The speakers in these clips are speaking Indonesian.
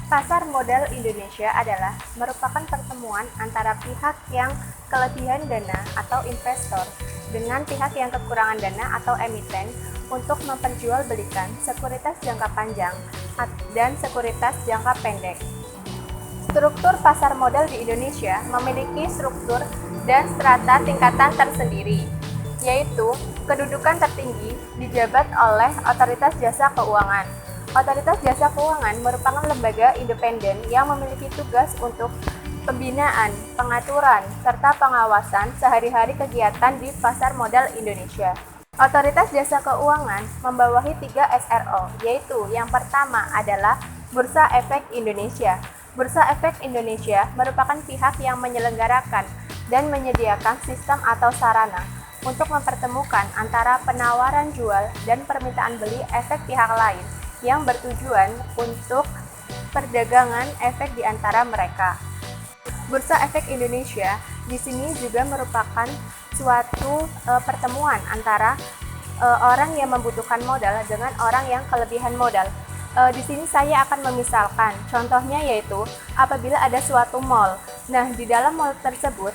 Pasar modal Indonesia adalah merupakan pertemuan antara pihak yang kelebihan dana atau investor dengan pihak yang kekurangan dana atau emiten untuk memperjualbelikan sekuritas jangka panjang dan sekuritas jangka pendek. Struktur pasar modal di Indonesia memiliki struktur dan strata tingkatan tersendiri, yaitu kedudukan tertinggi dijabat oleh Otoritas Jasa Keuangan. Otoritas Jasa Keuangan merupakan lembaga independen yang memiliki tugas untuk pembinaan, pengaturan, serta pengawasan sehari-hari kegiatan di pasar modal Indonesia. Otoritas Jasa Keuangan membawahi 3 SRO, yaitu yang pertama adalah Bursa Efek Indonesia. Bursa Efek Indonesia merupakan pihak yang menyelenggarakan dan menyediakan sistem atau sarana untuk mempertemukan antara penawaran jual dan permintaan beli efek pihak lain yang bertujuan untuk perdagangan efek di antara mereka. Bursa Efek Indonesia di sini juga merupakan suatu pertemuan antara orang yang membutuhkan modal dengan orang yang kelebihan modal. Di sini saya akan memisalkan, contohnya yaitu apabila ada suatu mall. Nah, di dalam mall tersebut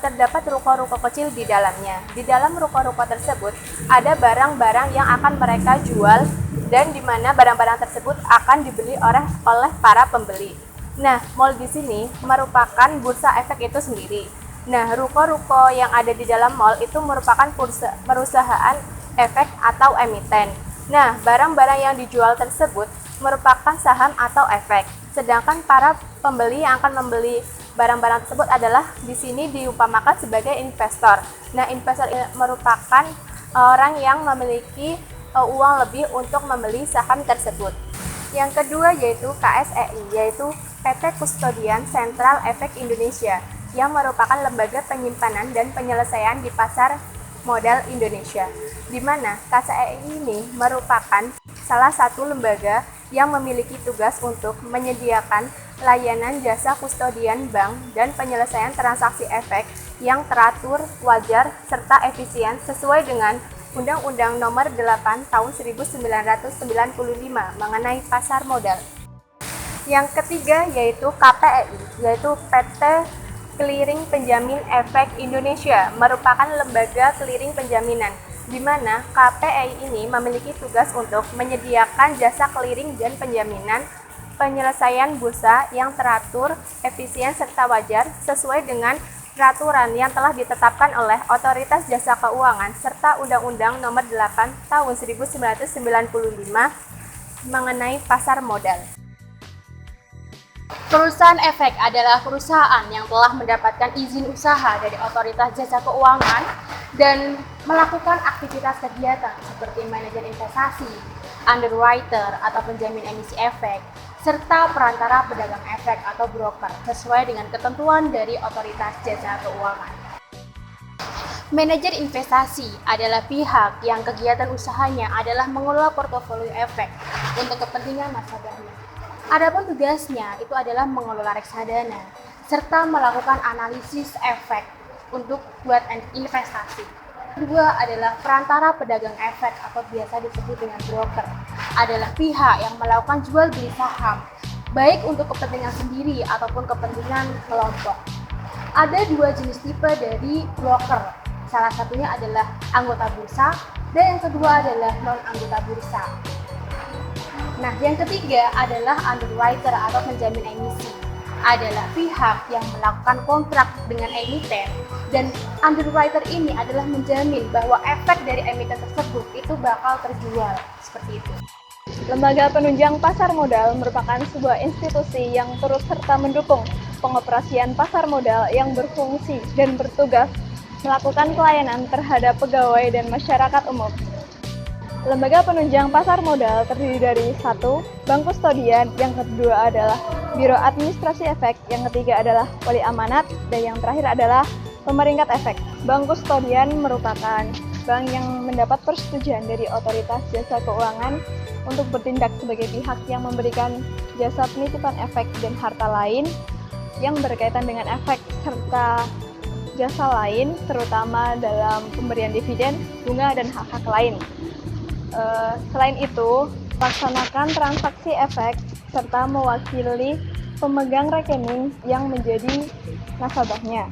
terdapat ruko-ruko kecil di dalamnya. Di dalam ruko-ruko tersebut ada barang-barang yang akan mereka jual dan di mana barang-barang tersebut akan dibeli oleh para pembeli. Nah, mall di sini merupakan bursa efek itu sendiri. Nah, ruko-ruko yang ada di dalam mall itu merupakan perusahaan efek atau emiten. Nah, barang-barang yang dijual tersebut merupakan saham atau efek. Sedangkan para pembeli yang akan membeli barang-barang tersebut adalah di sini diumpamakan sebagai investor. Nah, investor merupakan orang yang memiliki uang lebih untuk membeli saham tersebut. Yang kedua yaitu KSEI, yaitu PT Kustodian Sentral Efek Indonesia, yang merupakan lembaga penyimpanan dan penyelesaian di pasar modal Indonesia, di mana KSEI ini merupakan salah satu lembaga yang memiliki tugas untuk menyediakan layanan jasa kustodian bank dan penyelesaian transaksi efek yang teratur, wajar, serta efisien sesuai dengan Undang-Undang Nomor 8 Tahun 1995 mengenai pasar modal. Yang ketiga yaitu KPEI, yaitu PT Clearing Penjamin Efek Indonesia, merupakan lembaga clearing penjaminan, di mana KPEI ini memiliki tugas untuk menyediakan jasa clearing dan penjaminan penyelesaian bursa yang teratur, efisien, serta wajar sesuai dengan peraturan yang telah ditetapkan oleh Otoritas Jasa Keuangan serta Undang-Undang Nomor 8 Tahun 1995 mengenai pasar modal. Perusahaan efek adalah perusahaan yang telah mendapatkan izin usaha dari Otoritas Jasa Keuangan dan melakukan aktivitas kegiatan seperti manajer investasi, underwriter atau penjamin emisi efek, serta perantara pedagang efek atau broker sesuai dengan ketentuan dari Otoritas Jasa Keuangan. Manajer investasi adalah pihak yang kegiatan usahanya adalah mengelola portofolio efek untuk kepentingan nasabahnya. Adapun tugasnya itu adalah mengelola reksadana serta melakukan analisis efek untuk buat investasi. Kedua adalah perantara pedagang efek atau biasa disebut dengan broker, adalah pihak yang melakukan jual beli saham baik untuk kepentingan sendiri ataupun kepentingan kelompok. Ada 2 jenis tipe dari broker, salah satunya adalah anggota bursa dan yang kedua adalah non anggota bursa. Nah, yang ketiga adalah underwriter atau penjamin emisi, adalah pihak yang melakukan kontrak dengan emiten dan underwriter ini adalah menjamin bahwa efek dari emiten tersebut itu bakal terjual, seperti itu. Lembaga Penunjang Pasar Modal merupakan sebuah institusi yang turut serta mendukung pengoperasian pasar modal yang berfungsi dan bertugas melakukan pelayanan terhadap pegawai dan masyarakat umum. Lembaga Penunjang Pasar Modal terdiri dari 1. Bank Kustodian, yang kedua adalah Biro Administrasi Efek, yang ketiga adalah Wali Amanat, dan yang terakhir adalah Pemeringkat Efek. Bank Kustodian merupakan bank yang mendapat persetujuan dari Otoritas Jasa Keuangan untuk bertindak sebagai pihak yang memberikan jasa penitipan efek dan harta lain yang berkaitan dengan efek serta jasa lain, terutama dalam pemberian dividen, bunga, dan hak-hak lain. Selain itu, laksanakan transaksi efek serta mewakili pemegang rekening yang menjadi nasabahnya.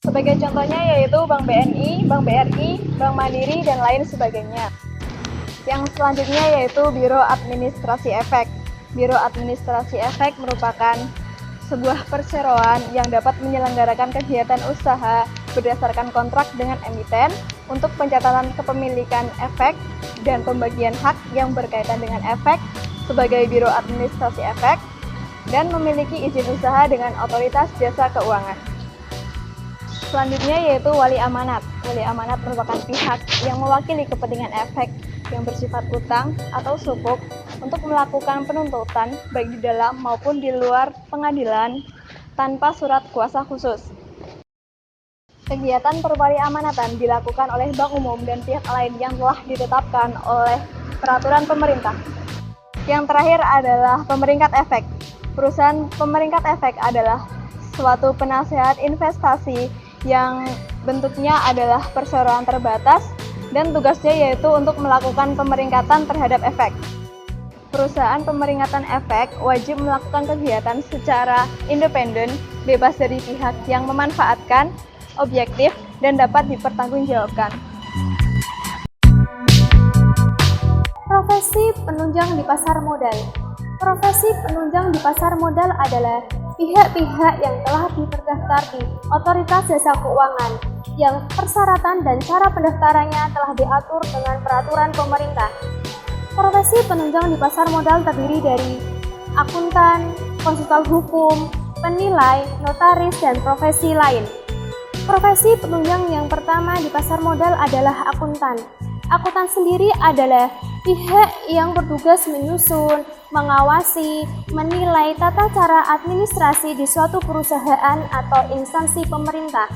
Sebagai contohnya yaitu Bank BNI, Bank BRI, Bank Mandiri, dan lain sebagainya. Yang selanjutnya yaitu Biro Administrasi Efek. Biro Administrasi Efek merupakan sebuah perseroan yang dapat menyelenggarakan kegiatan usaha berdasarkan kontrak dengan emiten untuk pencatatan kepemilikan efek dan pembagian hak yang berkaitan dengan efek sebagai Biro Administrasi Efek dan memiliki izin usaha dengan Otoritas Jasa Keuangan. Selanjutnya yaitu Wali Amanat. Wali Amanat merupakan pihak yang mewakili kepentingan efek yang bersifat utang atau sukuk untuk melakukan penuntutan baik di dalam maupun di luar pengadilan tanpa surat kuasa khusus. Kegiatan perwali amanatan dilakukan oleh Bank Umum dan pihak lain yang telah ditetapkan oleh peraturan pemerintah. Yang terakhir adalah pemeringkat efek. Perusahaan pemeringkat efek adalah suatu penasehat investasi yang bentuknya adalah perseroan terbatas dan tugasnya yaitu untuk melakukan pemeringkatan terhadap efek. Perusahaan pemeringkatan efek wajib melakukan kegiatan secara independen, bebas dari pihak yang memanfaatkan, objektif, dan dapat dipertanggungjawabkan. Profesi penunjang di pasar modal. Profesi penunjang di pasar modal adalah pihak-pihak yang telah terdaftar di Otoritas Jasa Keuangan yang persyaratan dan cara pendaftarannya telah diatur dengan peraturan pemerintah. Profesi penunjang di pasar modal terdiri dari akuntan, konsultan hukum, penilai, notaris, dan profesi lain. Profesi penunjang yang pertama di pasar modal adalah akuntan. Akuntan sendiri adalah pihak yang bertugas menyusun, mengawasi, menilai tata cara administrasi di suatu perusahaan atau instansi pemerintah.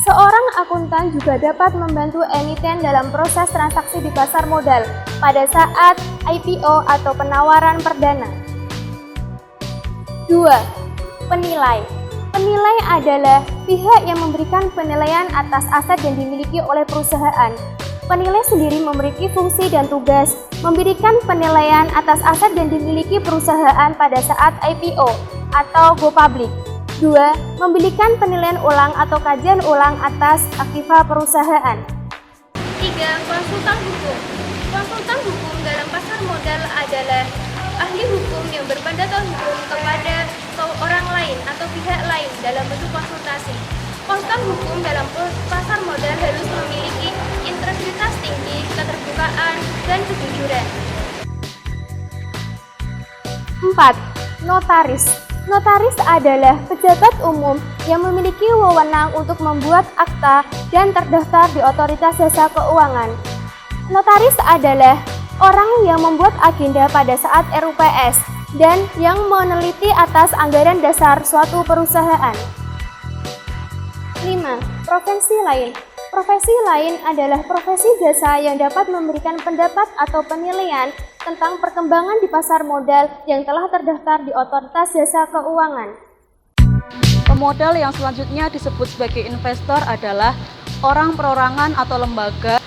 Seorang akuntan juga dapat membantu emiten dalam proses transaksi di pasar modal pada saat IPO atau penawaran perdana. 2. Penilai. Penilai adalah pihak yang memberikan penilaian atas aset yang dimiliki oleh perusahaan. Penilai sendiri memiliki fungsi dan tugas memberikan penilaian atas aset yang dimiliki perusahaan pada saat IPO atau go public. 2. Memberikan penilaian ulang atau kajian ulang atas aktiva perusahaan. 3. Konsultan hukum. Konsultan hukum dalam pasar modal adalah ahli hukum yang berpendapat hukum kepada orang lain atau pihak lain dalam bentuk konsultasi. Konsultan hukum dalam pasar modal harus memiliki integritas tinggi, keterbukaan, dan kejujuran. 4. Notaris. Notaris adalah pejabat umum yang memiliki wewenang untuk membuat akta dan terdaftar di Otoritas Jasa Keuangan. Notaris adalah orang yang membuat agenda pada saat RUPS dan yang meneliti atas anggaran dasar suatu perusahaan. 5. Profesi lain. Profesi lain adalah profesi jasa yang dapat memberikan pendapat atau penilaian tentang perkembangan di pasar modal yang telah terdaftar di Otoritas Jasa Keuangan. Pemodal yang selanjutnya disebut sebagai investor adalah orang perorangan atau lembaga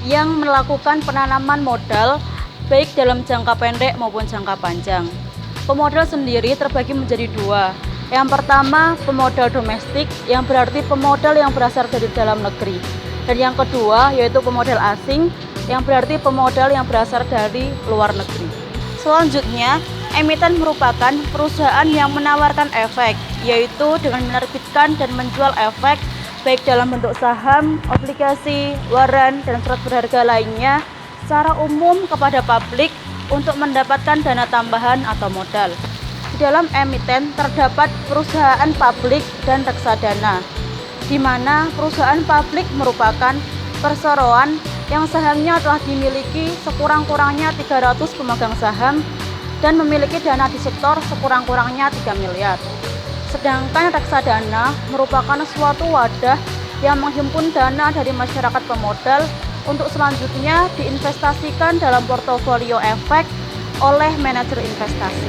yang melakukan penanaman modal baik dalam jangka pendek maupun jangka panjang. Pemodal sendiri terbagi menjadi dua. Yang pertama, pemodal domestik yang berarti pemodal yang berasal dari dalam negeri. Dan yang kedua, yaitu pemodal asing yang berarti pemodal yang berasal dari luar negeri. Selanjutnya, emiten merupakan perusahaan yang menawarkan efek, yaitu dengan menerbitkan dan menjual efek baik dalam bentuk saham, obligasi, waran, dan surat berharga lainnya secara umum kepada publik untuk mendapatkan dana tambahan atau modal. Di dalam emiten terdapat perusahaan publik dan reksadana, di mana perusahaan publik merupakan perseroan yang sahamnya telah dimiliki sekurang-kurangnya 300 pemegang saham dan memiliki dana di setor sekurang-kurangnya 3 miliar. Sedangkan reksadana merupakan suatu wadah yang menghimpun dana dari masyarakat pemodal untuk selanjutnya diinvestasikan dalam portofolio efek oleh manajer investasi.